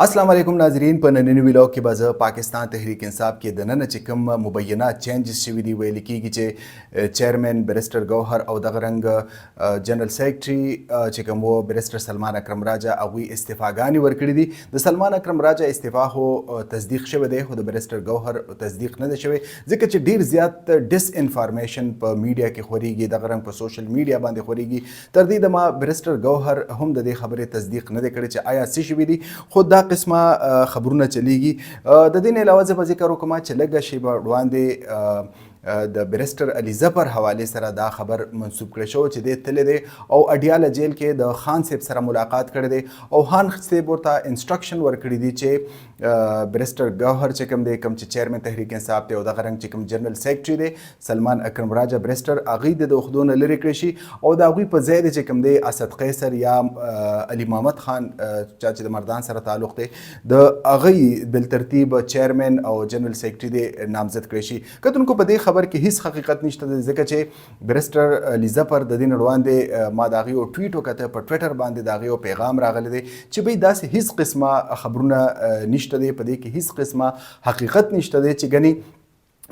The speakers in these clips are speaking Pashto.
अस्सलाम वालेकुम नाजरीन په نننی ویلاو کې به زه پاکستان تحریک انصاف کې د نن چې کوم مبینه چینجز شوي دي ویل کېږي چې چیرمن بیرسټر ګوهر او دغه رنګ جنرال سیکرټري چې کوم و بیرسټر سلمان اکرم راجا هغوی استعفاګانې ورکړي دي د سلمان اکرم راجا استعفا خو تصدیق شوی دی خو د بیرسټر ګوهر تصدیق نه دی شوی ځکه چې ډیر زیات ډس انفارمیشن په میډیا کې خورېږي دغه رنګ په سوشل میډیا باندې خورېږي تر دې دمه بیرسټر ګوهر هم د دې خبرې تصدیق نه دی کړی چې آیا څه شوي دي خو دا قسمه خبرونه چلیږي د دې نه علاوه زه به ذکر وکړم چې لږه شیبه وړاندې د بیرسټر علي ظفر حوالې سره دا خبر منسوب کړی شو چې دی تللی دی او اډیاله جیل کې د خان صاحب سره ملاقات کړی دی او خان صاحب ورته انسټرکشن ورکړي دي چې بیرسټر ګوهر چې کوم دی کوم چې چیرمن تحریک انصاف دی او دغه رنګ چې کوم جنرال سیکرټري دی سلمان اکرم راجا بیرسټر هغوی د عهدو نه لرې کړی شي او د هغوی په ځای دی چې کوم دی اسد قیصر یا علي محمد خان چا چې د مردان سره تعلق دی د هغوی بالترتیب چیرمن او جنرال سیکرټري دی نامزد کړی شي کتونکو په دې خبر کې هیڅ حقیقت نشته دی ځکه چې بیرسټر علي ظفر د دې نه وړاندې ما د هغې یو ټویټ وکته په ټویټر باندې د هغې یو پیغام راغلی دی چې بهی داسې هیڅ قسمه خبرونه نشته دی په دې کې هیڅ قسمه حقیقت نشته دی چې ګنې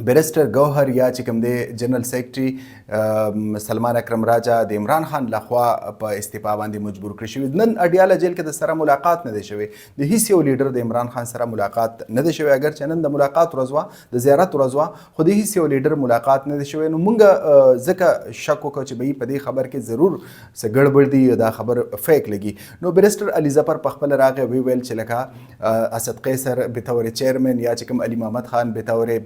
بیرسټر ګوهر یا چې کوم دی جنرال سیکرټري سلمان اکرم راجا د عمران خان لخوا په استعفا باندې مجبور کړی شوي نن اډیاله جیل کې د سره ملاقات نه دی شوی د هیڅ یو لیډر د عمران خان سره ملاقات نه دی شوی اگر چې نن د ملاقات ورځ وه د زیارت ورځ وه خو د هیڅ یو لیډر ملاقات نه دی شوی نو موږ ځکه شک وکړو چې به په دې خبر کې ضرور څه ګډوډ دی دا خبر فیک لګي نو بیرسټر علي ظفر په خپل راغی ویل چې لکه اسد قیصر بطور چیرمن یا چې کوم علي محمد خان بطور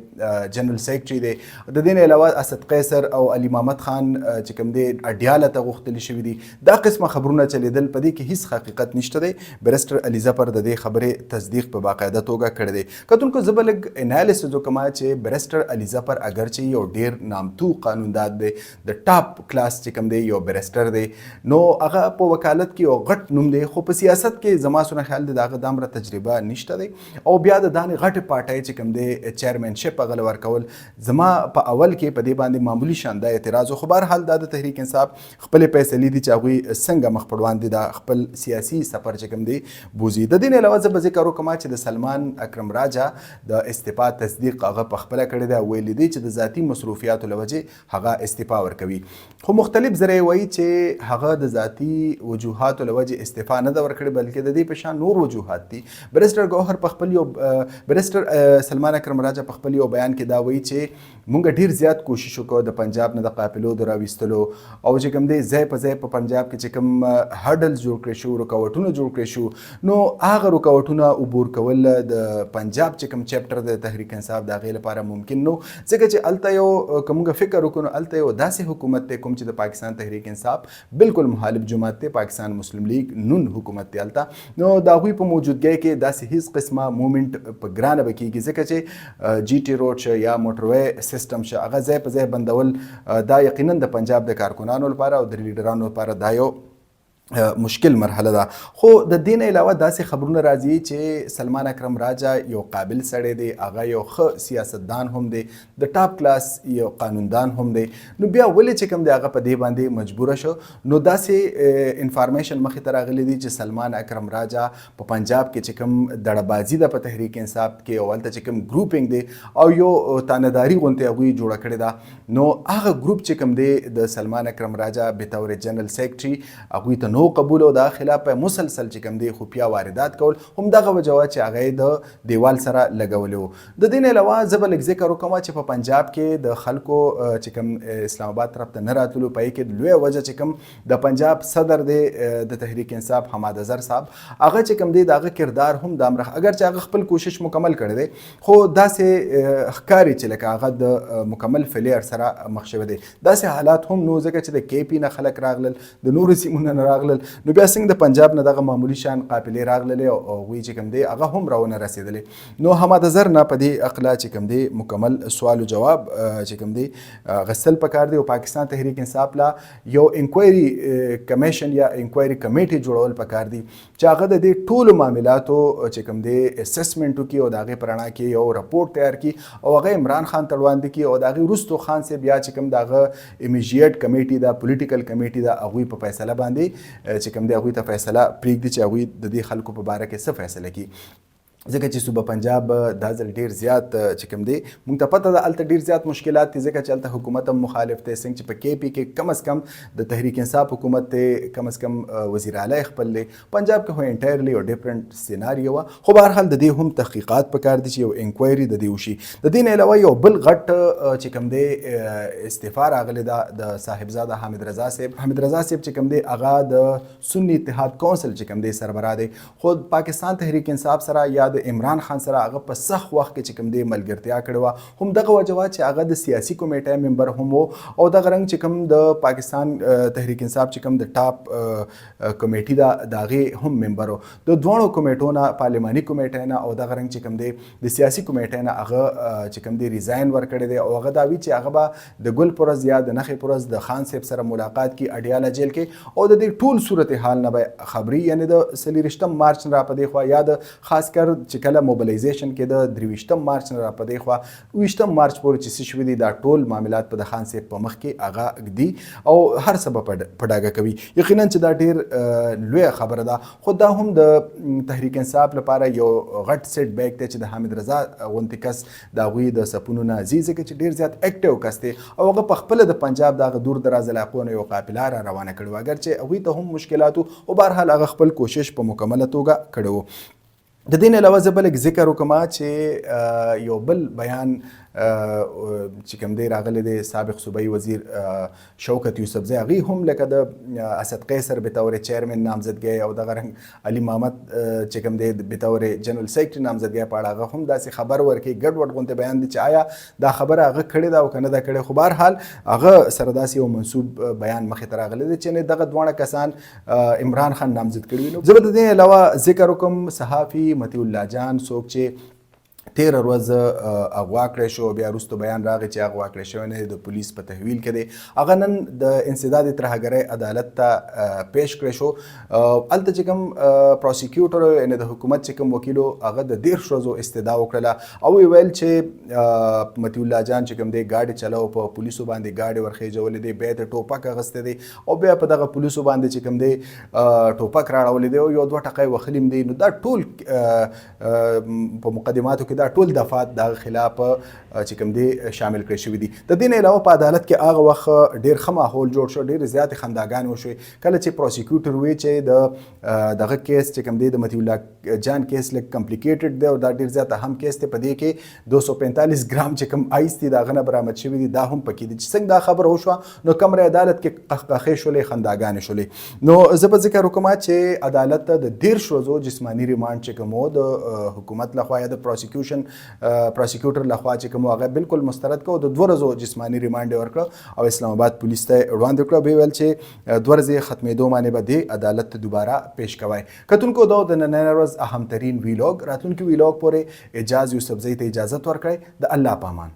جنرال سیکرټري دی د دې نه علاوه اسد قیصر او علي محمد خان چې کوم دی اډیاله ته غوښتلي شوي دي دا قسمه خبرونه چلیدل په دې کې هیڅ حقیقت نشته دی بیرسټر علي ظفر د دې خبرې تصدیق په باقاعده توګه کړی دی کتونکو زه به لږ انالیسز وکړم چې بیرسټر علي ظفر اگر چې یو ډیر نامتو قانونداد دی د ټاپ کلاس چې کوم دی یو بیرسټر دی نو هغه په وکالت کې یو غټ نوم دی خو په سیاست کې زما سونه خیال دی د هغه دومره تجربه نشته دی او بیا د دانې غټې پارټۍ چې کوم دی چیرمنشپ هغه ورکول زما په اول کې په دې باندې معمولی شانده اعتراض خو بهرحال دا د تحریک انصاف خپلې فیصلې دي چې هغوی څنګه مخ پر وړاندې دا خپل سیاسي سفر چې کوم دی بوځي د دې نه علاوه زه به ذکر وکړم چې د سلمان اکرم راجا د استعفا تصدیق هغه په خپله کړی دی ویلي دی چې د ذاتي مصروفیاتو له وجې هغه استعفا ورکوي خو مختلف ذرایع وایي چې هغه د ذاتي وجوهاتو له وجې استعفا نه ده ورکړې بلکې د دې په شان نور وجوهات دي بیرسټر ګوهر په خپل یو بیرسټر سلمان اکرم راجا په خپل یو بیان کې دا وایي چې مونږ ډیر زیات کوشش وکړو د پنجاب نه د قافلو د راویستلو او چې کوم دی ځای په ځای په پنجاب کې چې کوم هډلز جوړ کړی شو رکاوټونه جوړ کړی شو نو هغه رکاوټونه عبور کول د پنجاب چې کوم چپټر د تحریک انصاف د هغې لپاره ممکن نو ځکه چې هلته یو که موږ فکر وکړو نو هلته یو داسې حکومت دی کوم چې د پاکستان تحریک انصاف بالکل مخالف جماعت دی پاکستان مسلم لیگ نون حکومت دی هلته نو د هغوی په موجودګۍ کې داسې هیڅ قسمه مومنټ په ګرانه به کېږي ځکه چې جي ټي روډ یا موټروی سیستم شه هغه ځای په ځای بندول دا یقینا د پنجاب د کارکنانو لپاره او د لیډرانو لپاره دا یو مشکل مرحله ده خو د دې نه علاوه داسې خبرونه راځي چې سلمان اکرم راجا یو قابل سړی دی هغه یو ښه سیاستدان هم دی د ټاپ کلاس یو قانوندان هم دی نو بیا ولې چې کوم دی هغه په دې باندې مجبوره شو نو داسې انفارمیشن مخې ته راغلی دی چې سلمان اکرم راجا په پنجاب کې چې کوم دړهبازي ده په تحریک انصاف کې او هلته چې کوم ګروپینګ دی او یو تانهداري غوندې هغوی جوړه کړې ده نو هغه ګروپ چې کوم دی د سلمان اکرم راجا بطور جنرال سیکرټري هغوی ته نو قبول او دا خلاف مسلسل چې کوم دی خفیه واردات کول هم دغه وجه وه چې هغه د دیوال سره لګولی و د دې نه علاوه زه به لږ ذکر وکړم چې په پنجاب کې د خلکو چې کوم اسلام آباد طرف ته نه راتلو په یې کې لویه وجه چې کوم د پنجاب صدر دی د تحریک انصاف حماد اظهر صاحب هغه چې کوم دی د هغه کردار هم دامرخ اگر چې هغه خپل کوشش مکمل کړی دی خو داسې ښکاري چې لکه هغه د مکمل فیلیر سره مخ شوی دی داسې حالات هم نو ځکه چې د کې پي نه خلک راغلل د نورو سیمونو نه راغلل نو بیا څنګه د پنجاب نه دغه معمولی شان قافلې راغللې او هغوی چې کوم دی هغه هم راونه رسېدلې نو حماد اظهر نه په دې اقلا چې کوم دی مکمل سوال و جواب چې کوم دی غسل پکار دی او پاکستان تحریک انصاف لا یو انکوایري کمیشن یا انکوایري کمیټي جوړول پکار دی چې هغه د دې ټولو معاملاتو چې کوم دی اسسمنټ وکړي او د هغې په رڼا کې یو رپورټ تیار کړي او هغه عمران خان ته وړاندې کړي او د هغې وروستو خان صاحب یا چې کوم د هغه امیجیټ کمیټي ده پولیټیکل کمیټي ده هغوی په فیصله باندې چې کوم دی هغوی ته فیصله پرېږدي چې هغوی د دې خلکو په باره کې څه فیصله کړي. ځکه چې صوبه پنجاب دا ځل ډیر زیات چې کوم دی موږ ته پته ده هلته ډیر زیات مشکلات دي ځکه چې هلته حکومت هم مخالف دی څنګه چې په KP کې کم از کم د تحریک انصاف حکومت دی کم از کم وزیر اعلی خپل دی. پنجاب کې خو انټایرلی یو ډیفرنٹ سیناریو وه خو بهرحال د دې هم تحقیقات پکار دي چې یو انکوایري د دې وشي. د دې نه علاوه یو بل غټ چې کوم دی استعفا راغلی ده د صاحبزاده حامد رضا صاحب. حامد رضا صاحب چې کوم دی هغه د سنی اتحاد کونسل چې کوم دی سربراه دی خو پاکستان تحریک انصاف سره یا د عمران خان سره هغه په سخت وخت کې چې کوم دی ملګرتیا کړې وه هم دغه وجه وه چې هغه د سیاسي کمیټې ممبر هم و او دغه رنګ چې کوم د پاکستان تحریک انصاف چې کوم د ټاپ کمیټې ده د هغې هم ممبر و. د دواړو کمیټو نه پارلماني کمیټې نه او دغه رنګ چې کوم دی د سیاسي کمیټې نه هغه چې کوم دی ریزاین ورکړی دی او هغه دا وی چې هغه به د ګل پرز یا د نښې پرز د خان صاحب سره ملاقات کړي اډیاله جیل کې او د دې ټول صورتحال نه به خبري یعنی د 24 مارچ نه را په دې خوا یا د خاص کر چې کله موبلایزیشن کې د 23 مارچ نه را په دې خوا 20 مارچ پورې چې څه شوي دي دا ټول معاملات په د خان صاحب په مخ کې هغه ږدي او هر څه به په ډاګه کوي. یقینا چې دا ډېر لویه خبره ده خو دا هم د تحریک انصاف لپاره یو غټ سیټ بیک دی چې د حامد رضا غوندې کس د هغوی د سپونو نه ځي ځکه چې ډېر زیات اکټیو کس دی او هغه په خپله د پنجاب دغه دور دراز علاقو نه یو قافله را روانه کړې وه اګر چې هغوی ته هم مشکلات و او بهرحال هغه خپل کوشش په مکمله توګه کړی و. د دې نه علاوه زه بل ذکر وکړم چې یو بل بیان چې کوم دی راغلی دی سابق صوبایي وزیر شوکت یوسفزی هغې هم لکه د اسد قیصر بطور چیرمن نامزدګۍ او دغه رنګ علي محمد چې کوم دی بطور جنرال سیکرټري نامزدګۍ په اړه هغه هم داسې خبر ورکوي ګډ وډ غوندې بیان دی چې آیا دا خبره هغه کړې ده او که نه ده کړې خو بهرحال هغه سره داسې یو منسوب بیان مخې ته راغلی دی چې دغه دواړه کسان عمران خان نامزد کړي وي. زه به د دې علاوه ذکر وکړم صحافي مطیع جان څوک چې تیره ورځ اغوا کړی شو بیا وروسته بیان راغی چې اغوا کړی شوی نه د پولیس په تحویل کې دی هغه نن د انسداد ترهګرۍ عدالت ته پیش کړی شو. هلته چې کوم پروسیکیوټر یعنې د حکومت چې کوم وکیل هغه د 10 ورځو استدعا وکړله او ویل چې مطیع الله جان چې کوم دی ګاډي چلو په پولیسو باندې ګاډي ورخیژولې دی بیا د ټوپک اخیستی دی او بیا په دغه پولیسو باندې چې کوم دی ټوپک راړولی دی او یو دوه ټقۍ وهلي هم دی. نو دا ټول په مقدماتو کې دا ټول دفعات د خلاف چې کوم دی شامل کړی شوي دي. د دې نه علاوه په عدالت کې هغه وخت ډېر ښه ماحول جوړ شو ډېرې زیاتې خنداګانې وشوې کله چې پروسیکیوټر وی چې د دغه کیس چې کوم دی د مطیع الله جان کیس لږ کمپلیکیټډ دی او دا ډېر زیات اهم کیس دی په دې کې 245 ګرام چې کوم آیس دي د هغه نه برآمد شوي دي دا هم پکې دي چې څنګه دا خبره وشوه نو کمره عدالت کې قهقهې شولې خنداګانې شولې. نو زه به ذکر وکړم چې عدالت ته د 10 ورځو جسماني ریمانډ چې کوم د حکومت لخوا یا د پروسیکیوټر لخوا چې کوم هغه بالکل مسترد کړ او د 2 ورځو جسماني ریمانډ ورکړ او اسلام آباد پولیس ته وړاندې کړ. به ویل چې 2 ورځې ختمېدو باندې به دې عدالت ته دوباره پیش کوی. کتونکو دا د نننۍ ورځ اهم ترین ویلاګ راتلونکي ویلاګ پورې اجاز یوسفزۍ ته اجازت ورکړئ. د الله په امان.